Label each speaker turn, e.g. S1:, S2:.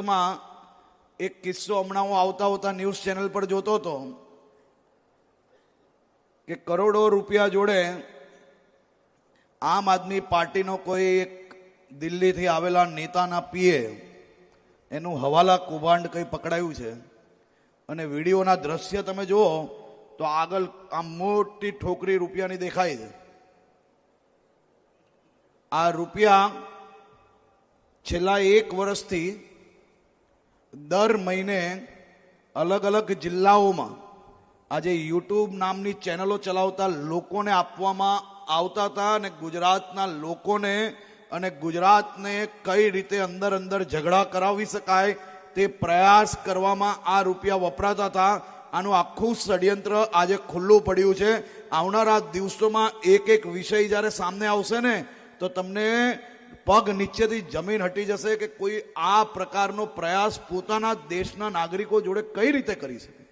S1: સંદર્ભમાં એક કિસ્સો હમણાં હું આવતા ન્યૂઝ ચેનલ પર જોતો હતો કે કરોડો રૂપિયા જોડે આમ આદમી પાર્ટીનો કોઈ એક દિલ્હીથી આવેલા નેતાના પીએ એનું હવાલા કૌભાંડ કંઈ પકડાયું છે અને વિડીયોના દ્રશ્ય તમે જુઓ તો આગળ આ મોટી ઠોકરી રૂપિયાની દેખાય છે. આ રૂપિયા છેલ્લા 1 વર્ષથી દર મહિને અલગ અલગ જિલ્લાઓમાં આજે યુટ્યુબ નામની ચેનલો ચલાવતા લોકોને આપવામાં આવતા હતા અને ગુજરાતના લોકોને અને ગુજરાતને કઈ રીતે અંદર ઝઘડા કરાવી શકાય તે પ્રયાસ કરવામાં આ રૂપિયા વપરાતા હતા. આનું આખું ષડયંત્ર આજે ખુલ્લું પડ્યું છે. આવનારા દિવસોમાં એક વિષય જ્યારે સામે આવશે ને તો તમને પગ નીચેથી જમીન હટી જશે કે કોઈ આ પ્રકારનો પ્રયાસ પોતાના દેશના નાગરિકો જોડે કઈ રીતે કરી શકે.